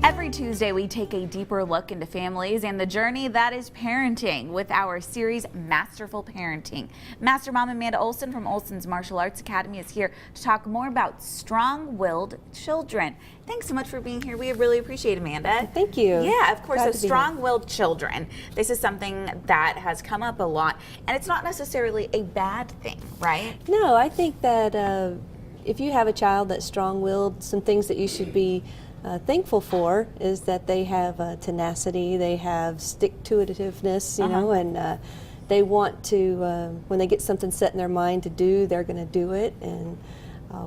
Every Tuesday, we take a deeper look into families and the journey that is parenting with our series, Masterful Parenting. Master Mom Amanda Olson from Olson's Martial Arts Academy is here to talk more about strong-willed children. Thanks so much for being here. We really appreciate it, Amanda. Thank you. Yeah, of course. Glad So to be here. strong-willed children. This is something that has come up a lot, and it's not necessarily a bad thing, right? No, I think that if you have a child that's strong-willed, some things that you should be thankful for is that they have tenacity, they have stick-to-itiveness, you know, and they want to, when they get something set in their mind to do, they're going to do it. And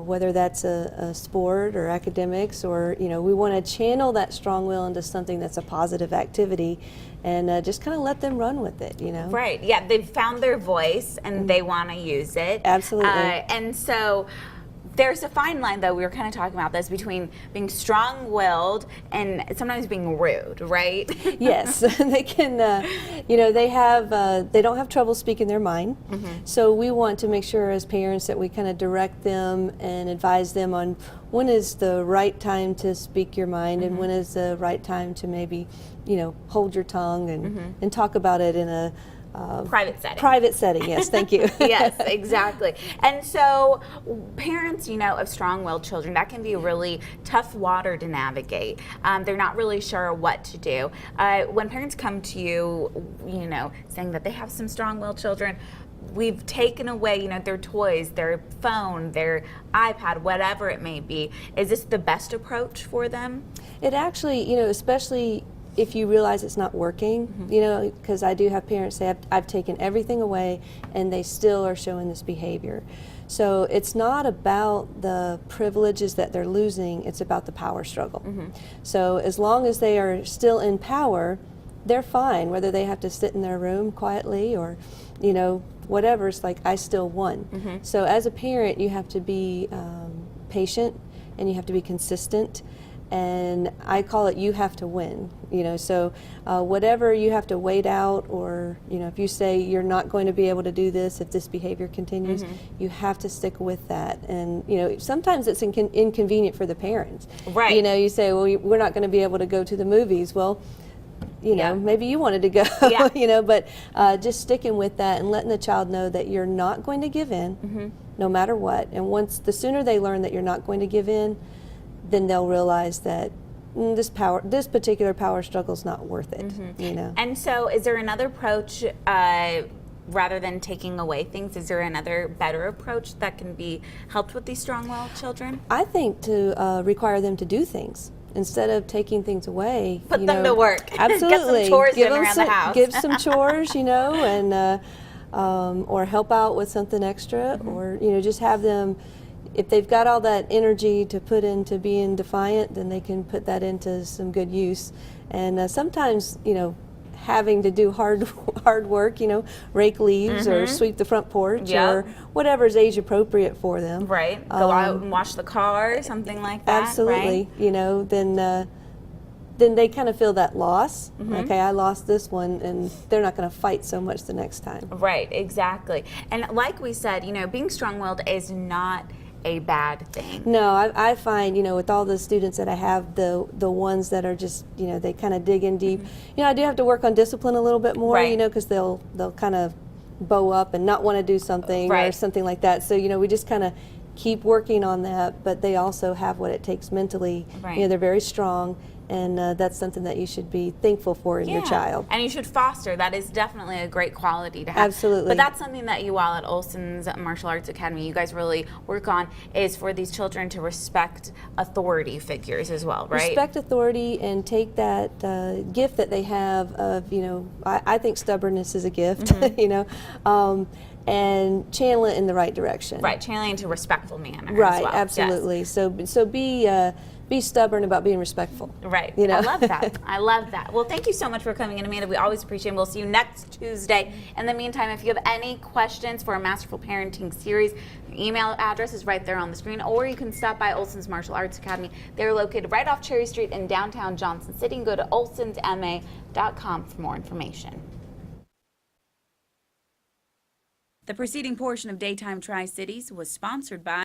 whether that's a sport or academics, or, you know, we want to channel that strong will into something that's a positive activity and just kind of let them run with it, you know. Right. Yeah, they've found their voice and they want to use it. Absolutely. And so there's a fine line, though, we were kind of talking about this, between being strong-willed and sometimes being rude, right? Yes, they can, you know, they don't have trouble speaking their mind. So we want to make sure as parents that we kind of direct them and advise them on when is the right time to speak your mind and when is the right time to maybe, you know, hold your tongue and talk about it in a private setting. Private setting, yes, thank you. Yes, exactly. And so parents, you know, of strong-willed children, that can be really tough water to navigate. They're not really sure what to do. When parents come to you, you know, saying that they have some strong-willed children, we've taken away, you know, their toys, their phone, their iPad, whatever it may be. Is this the best approach for them? It actually, you know, especially if you realize it's not working, you know, because I do have parents say, I've taken everything away and they still are showing this behavior. So it's not about the privileges that they're losing, it's about the power struggle. So as long as they are still in power, they're fine, whether they have to sit in their room quietly or, you know, whatever, it's like, I still won. So as a parent, you have to be patient and you have to be consistent. And I call it, you have to win, you know, so whatever you have to wait out, or, you know, if you say you're not going to be able to do this if this behavior continues, you have to stick with that. And, you know, sometimes it's inconvenient for the parents. Right. You know, you say, well, we're not going to be able to go to the movies. Well, you know, maybe you wanted to go, you know, but just sticking with that and letting the child know that you're not going to give in no matter what. And the sooner they learn that you're not going to give in, then they'll realize that this particular power struggle is not worth it, you know. And so is there another approach, rather than taking away things, is there another better approach that can be helped with these strong-willed children? I think to require them to do things. Instead of taking things away, put them to work. Absolutely. Get some chores done around the house. Give some chores, you know, and or help out with something extra, or, you know, just have them. If they've got all that energy to put into being defiant, then they can put that into some good use. And sometimes, you know, having to do hard work, you know, rake leaves or sweep the front porch or whatever is age appropriate for them. Right. Go out and wash the car, something like that. Absolutely. Right? You know, then they kind of feel that loss. Okay, I lost this one, and they're not going to fight so much the next time. Right. Exactly. And like we said, you know, being strong-willed is not a bad thing. No, I find, you know, with all the students that I have, the ones that are just, you know, they kind of dig in deep. You know, I do have to work on discipline a little bit more, you know, because they'll kind of bow up and not want to do something or something like that. So, you know, we just kind of keep working on that, but they also have what it takes mentally. You know, they're very strong. And that's something that you should be thankful for in your child. And you should foster. That is definitely a great quality to have. Absolutely. But that's something that you all at Olson's Martial Arts Academy, you guys really work on, is for these children to respect authority figures as well, right? Respect authority and take that gift that they have of, you know, I think stubbornness is a gift, you know, and channel it in the right direction. Right, channeling into a respectful manner right, as well. Absolutely. Yes. So be stubborn about being respectful. Right. You know? I love that. I love that. Well, thank you so much for coming in, Amanda. We always appreciate it. We'll see you next Tuesday. In the meantime, if you have any questions for our Masterful Parenting series, your email address is right there on the screen, or you can stop by Olson's Martial Arts Academy. They're located right off Cherry Street in downtown Johnson City. And go to olsonsma.com for more information. The preceding portion of Daytime Tri-Cities was sponsored by